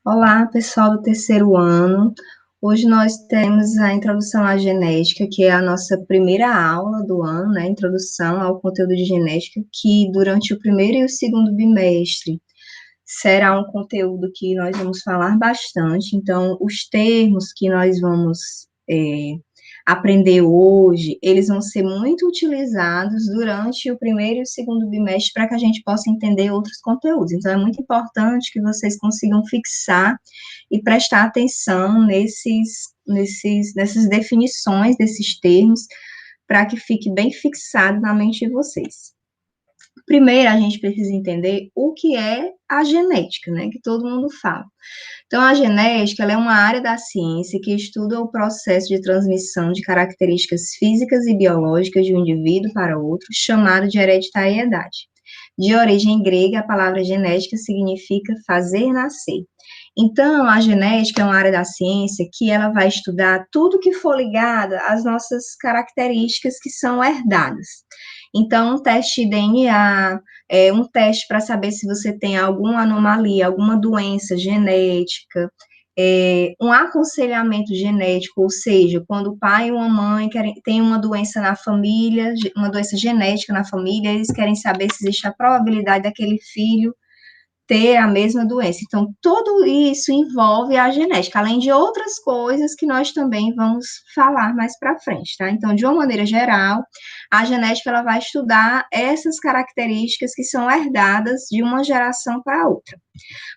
Olá, pessoal do terceiro ano. Hoje nós temos a introdução à genética, que é a nossa primeira aula do ano, né? Introdução ao conteúdo de genética, que durante o primeiro e o segundo bimestre será um conteúdo que nós vamos falar bastante. Então, os termos que nós vamos aprender hoje, eles vão ser muito utilizados durante o primeiro e o segundo bimestre para que a gente possa entender outros conteúdos. Então, é muito importante que vocês consigam fixar e prestar atenção nessas definições desses termos, para que fique bem fixado na mente de vocês. Primeiro, a gente precisa entender o que é a genética, né, que todo mundo fala. Então, a genética, ela é uma área da ciência que estuda o processo de transmissão de características físicas e biológicas de um indivíduo para outro, chamado de hereditariedade. De origem grega, a palavra genética significa fazer nascer. Então, a genética é uma área da ciência que ela vai estudar tudo que for ligado às nossas características que são herdadas. Então, um teste de DNA, um teste para saber se você tem alguma anomalia, alguma doença genética, um aconselhamento genético, ou seja, quando o pai e uma mãe têm uma doença na família, uma doença genética na família, eles querem saber se existe a probabilidade daquele filho ter a mesma doença. Então, tudo isso envolve a genética, além de outras coisas que nós também vamos falar mais para frente, tá? Então, de uma maneira geral, a genética ela vai estudar essas características que são herdadas de uma geração para outra.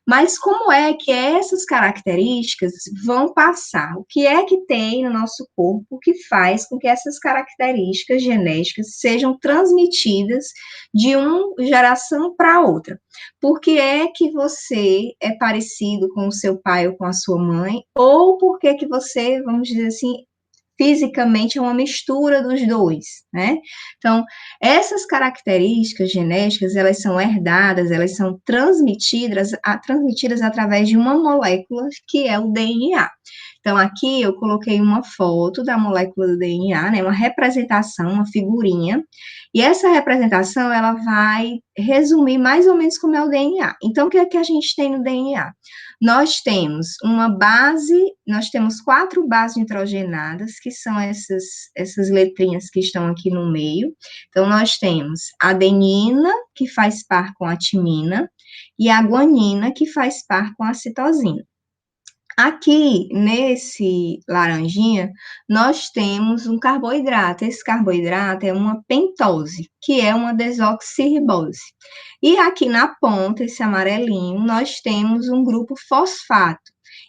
Mas como é que essas características vão passar? O que é que tem no nosso corpo que faz com que essas características genéticas sejam transmitidas de uma geração para outra? Por que é que você é parecido com o seu pai ou com a sua mãe? Ou por que você, vamos dizer assim, fisicamente é uma mistura dos dois, né? Então, essas características genéticas, elas são herdadas, elas são transmitidas através de uma molécula que é o DNA. Então, aqui eu coloquei uma foto da molécula do DNA, né, uma representação, uma figurinha, e essa representação, ela vai resumir mais ou menos como é o DNA. Então, o que é que a gente tem no DNA? Nós temos uma base, nós temos 4 bases nitrogenadas, que são essas letrinhas que estão aqui no meio. Então, nós temos a adenina, que faz par com a timina, e a guanina, que faz par com a citosina. Aqui, nesse laranjinha, nós temos um carboidrato. Esse carboidrato é uma pentose, que é uma desoxirribose. E aqui na ponta, esse amarelinho, nós temos um grupo fosfato.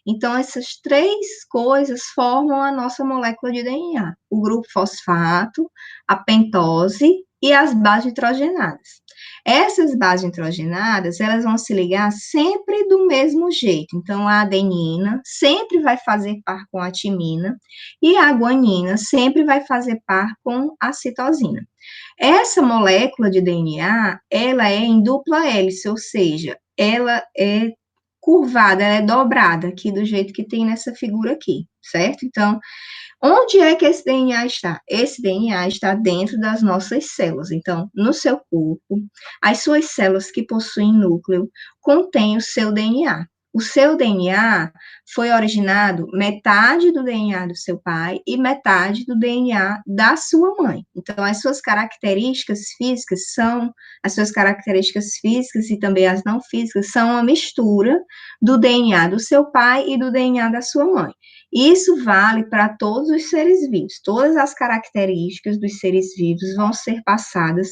Então, essas 3 coisas formam a nossa molécula de DNA. O grupo fosfato, a pentose e as bases nitrogenadas. Essas bases nitrogenadas, elas vão se ligar sempre do mesmo jeito. Então, a adenina sempre vai fazer par com a timina e a guanina sempre vai fazer par com a citosina. Essa molécula de DNA, ela é em dupla hélice, ou seja, ela é curvada, ela é dobrada aqui do jeito que tem nessa figura aqui, certo? Então, onde é que esse DNA está? Esse DNA está dentro das nossas células. Então, no seu corpo, as suas células que possuem núcleo contêm o seu DNA. O seu DNA foi originado metade do DNA do seu pai e metade do DNA da sua mãe. Então, as suas características físicas e também as não físicas são uma mistura do DNA do seu pai e do DNA da sua mãe. Isso vale para todos os seres vivos. Todas as características dos seres vivos vão ser passadas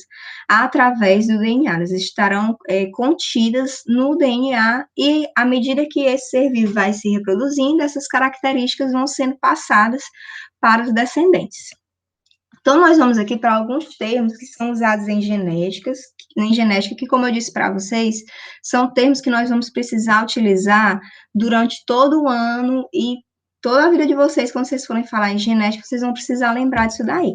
através do DNA. Elas estarão contidas no DNA e, à medida que esse ser vivo vai se reproduzindo, essas características vão sendo passadas para os descendentes. Então, nós vamos aqui para alguns termos que são usados em genética, que, como eu disse para vocês, são termos que nós vamos precisar utilizar durante todo o ano e toda a vida de vocês, quando vocês forem falar em genética, vocês vão precisar lembrar disso daí.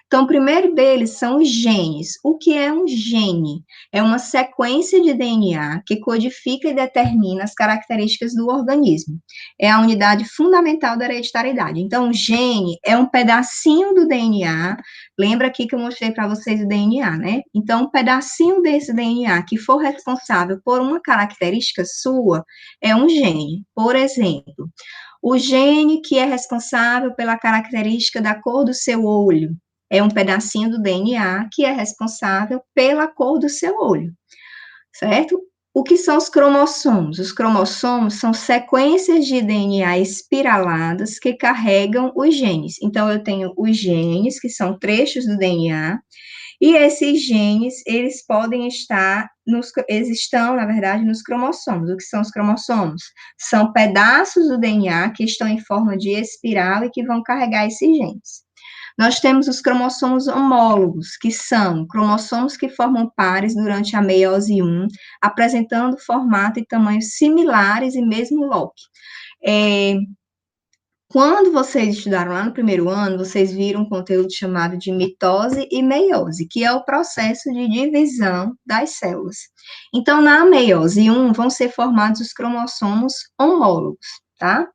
Então, o primeiro deles são os genes. O que é um gene? É uma sequência de DNA que codifica e determina as características do organismo. É a unidade fundamental da hereditariedade. Então, o gene é um pedacinho do DNA. Lembra aqui que eu mostrei para vocês o DNA, né? Então, um pedacinho desse DNA que for responsável por uma característica sua é um gene. Por exemplo, o gene que é responsável pela característica da cor do seu olho é um pedacinho do DNA que é responsável pela cor do seu olho, certo? O que são os cromossomos? Os cromossomos são sequências de DNA espiraladas que carregam os genes. Então, eu tenho os genes, que são trechos do DNA, e esses genes, eles podem estar, eles estão, na verdade, nos cromossomos. O que são os cromossomos? São pedaços do DNA que estão em forma de espiral e que vão carregar esses genes. Nós temos os cromossomos homólogos, que são cromossomos que formam pares durante a meiose 1, apresentando formato e tamanho similares e mesmo loque. Quando vocês estudaram lá no primeiro ano, vocês viram um conteúdo chamado de mitose e meiose, que é o processo de divisão das células. Então, na meiose 1, vão ser formados os cromossomos homólogos, tá?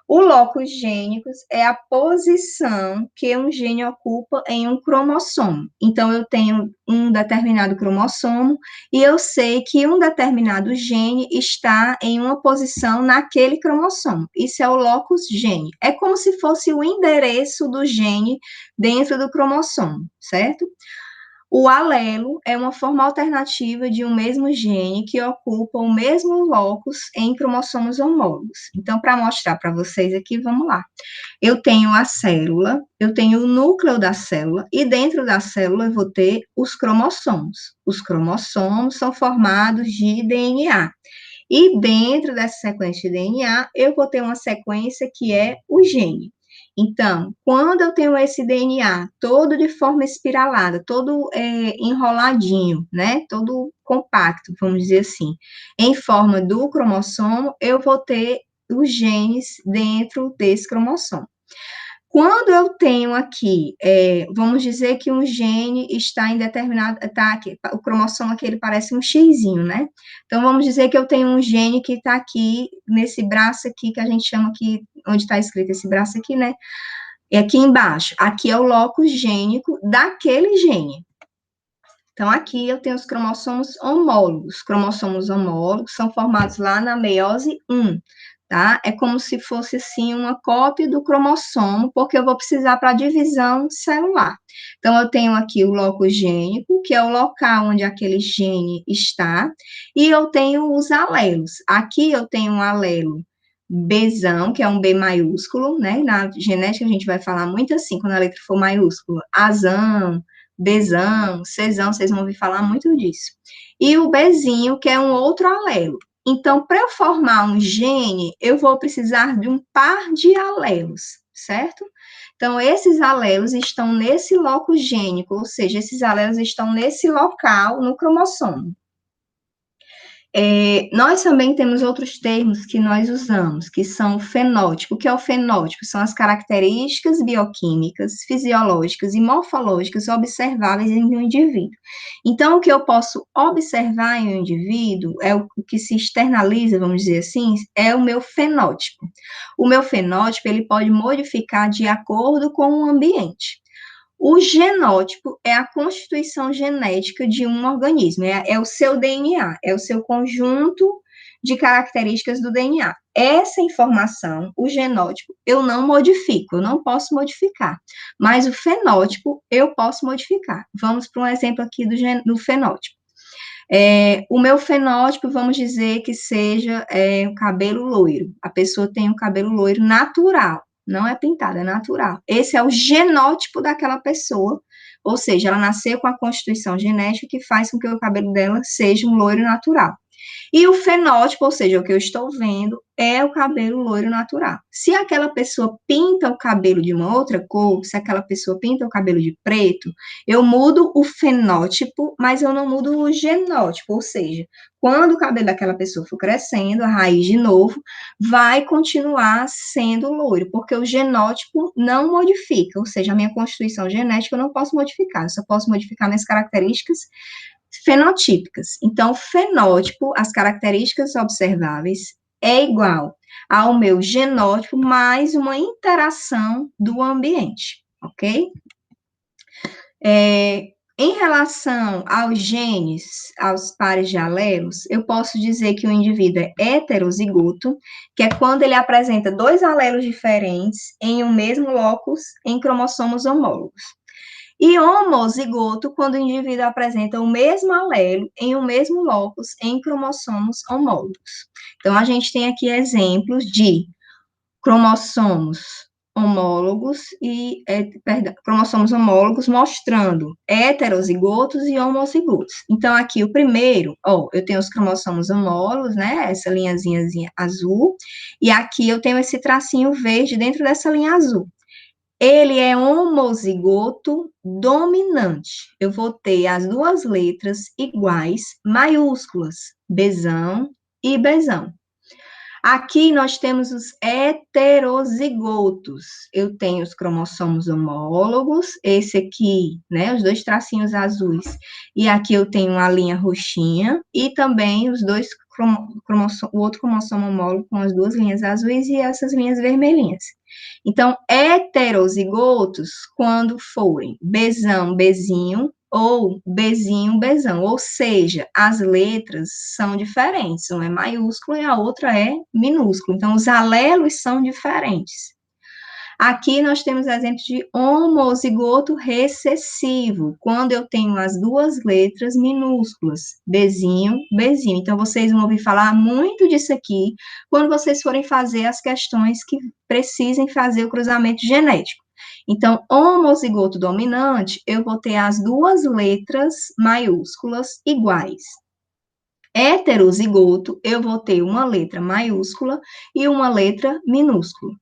O locus gênicos é a posição que um gene ocupa em um cromossomo. Então, eu tenho um determinado cromossomo e eu sei que um determinado gene está em uma posição naquele cromossomo. Isso é o locus gene. É como se fosse o endereço do gene dentro do cromossomo, certo? O alelo é uma forma alternativa de um mesmo gene que ocupa o mesmo locus em cromossomos homólogos. Então, para mostrar para vocês aqui, vamos lá. Eu tenho a célula, eu tenho o núcleo da célula, e dentro da célula eu vou ter os cromossomos. Os cromossomos são formados de DNA. E dentro dessa sequência de DNA, eu vou ter uma sequência que é o gene. Então, quando eu tenho esse DNA todo de forma espiralada, todo enroladinho, né, todo compacto, vamos dizer assim, em forma do cromossomo, eu vou ter os genes dentro desse cromossomo. Quando eu tenho aqui, vamos dizer que um gene está em determinado, tá aqui, o cromossomo aqui, ele parece um xizinho, né? Então, vamos dizer que eu tenho um gene que está aqui, nesse braço aqui, que a gente chama aqui, onde está escrito esse braço aqui, né? E aqui embaixo, aqui é o locus gênico daquele gene. Então, aqui eu tenho os cromossomos homólogos. Cromossomos homólogos são formados lá na meiose 1, tá? É como se fosse, assim, uma cópia do cromossomo, porque eu vou precisar para a divisão celular. Então, eu tenho aqui o locus gênico, que é o local onde aquele gene está, e eu tenho os alelos. Aqui eu tenho um alelo Bzão, que é um B maiúsculo, né? Na genética a gente vai falar muito assim, quando a letra for maiúscula. Azão, Bzão, Czão, vocês vão ouvir falar muito disso. E o Bzinho, que é um outro alelo. Então, para eu formar um gene, eu vou precisar de um par de alelos, certo? Então, esses alelos estão nesse locus gênico, ou seja, esses alelos estão nesse local no cromossomo. Nós também temos outros termos que nós usamos, que são o fenótipo. O que é o fenótipo? São as características bioquímicas, fisiológicas e morfológicas observáveis em um indivíduo. Então, o que eu posso observar em um indivíduo, é o que se externaliza, vamos dizer assim, é o meu fenótipo. O meu fenótipo, ele pode modificar de acordo com o ambiente. O genótipo é a constituição genética de um organismo, é o seu DNA, é o seu conjunto de características do DNA. Essa informação, o genótipo, eu não modifico, eu não posso modificar, mas o fenótipo eu posso modificar. Vamos para um exemplo aqui do fenótipo. O meu fenótipo, vamos dizer que seja o cabelo loiro. A pessoa tem um cabelo loiro natural. Não é pintado, é natural. Esse é o genótipo daquela pessoa, ou seja, ela nasceu com a constituição genética que faz com que o cabelo dela seja um loiro natural. E o fenótipo, ou seja, o que eu estou vendo, é o cabelo loiro natural. Se aquela pessoa pinta o cabelo de uma outra cor, se aquela pessoa pinta o cabelo de preto, eu mudo o fenótipo, mas eu não mudo o genótipo, ou seja, quando o cabelo daquela pessoa for crescendo, a raiz de novo, vai continuar sendo loiro, porque o genótipo não modifica, ou seja, a minha constituição genética eu não posso modificar, eu só posso modificar minhas características fenotípicas. Então, fenótipo, as características observáveis, é igual ao meu genótipo mais uma interação do ambiente, ok? Em relação aos genes, aos pares de alelos, eu posso dizer que o indivíduo é heterozigoto, que é quando ele apresenta dois alelos diferentes em um mesmo locus em cromossomos homólogos. E homozigoto, quando o indivíduo apresenta o mesmo alelo em um mesmo locus em cromossomos homólogos. Então, a gente tem aqui exemplos de cromossomos homólogos cromossomos homólogos mostrando heterozigotos e homozigotos. Então, aqui o primeiro, eu tenho os cromossomos homólogos, né, essa linhazinha azul, e aqui eu tenho esse tracinho verde dentro dessa linha azul. Ele é homozigoto dominante. Eu vou ter as duas letras iguais, maiúsculas, Bzão e Bzão. Aqui nós temos os heterozigotos. Eu tenho os cromossomos homólogos, esse aqui, né, os dois tracinhos azuis, e aqui eu tenho a linha roxinha, e também os dois o outro cromossomo homólogo com as duas linhas azuis e essas linhas vermelhinhas. Então, heterozigotos, quando forem Bzão, Bzinho, ou Bzinho, Bzão, ou seja, as letras são diferentes, uma é maiúscula e a outra é minúscula, então os alelos são diferentes. Aqui nós temos exemplos de homozigoto recessivo, quando eu tenho as duas letras minúsculas, Bzinho, Bzinho. Então, vocês vão ouvir falar muito disso aqui quando vocês forem fazer as questões que precisem fazer o cruzamento genético. Então, homozigoto dominante, eu vou ter as duas letras maiúsculas iguais. Heterozigoto, eu vou ter uma letra maiúscula e uma letra minúscula.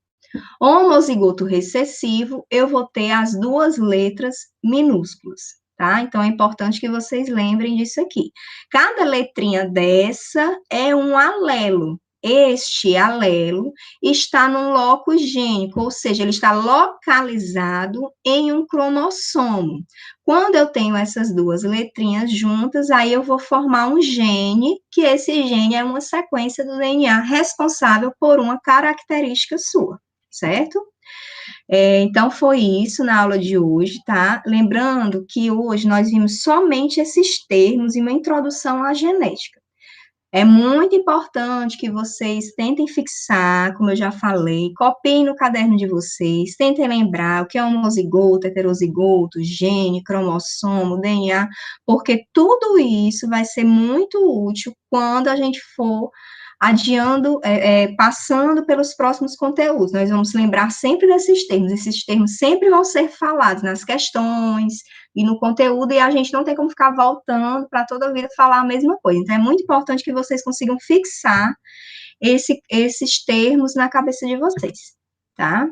Homozigoto recessivo, eu vou ter as duas letras minúsculas, tá? Então, é importante que vocês lembrem disso aqui. Cada letrinha dessa é um alelo. Este alelo está num locus gênico, ou seja, ele está localizado em um cromossomo. Quando eu tenho essas duas letrinhas juntas, aí eu vou formar um gene, que esse gene é uma sequência do DNA responsável por uma característica sua, certo? Então, foi isso na aula de hoje, tá? Lembrando que hoje nós vimos somente esses termos e uma introdução à genética. É muito importante que vocês tentem fixar, como eu já falei, copiem no caderno de vocês, tentem lembrar o que é homozigoto, heterozigoto, gene, cromossomo, DNA, porque tudo isso vai ser muito útil quando a gente for adiando, passando pelos próximos conteúdos. Nós vamos lembrar sempre desses termos, esses termos sempre vão ser falados nas questões e no conteúdo, e a gente não tem como ficar voltando para toda a vida falar a mesma coisa. Então, é muito importante que vocês consigam fixar esses termos na cabeça de vocês, tá?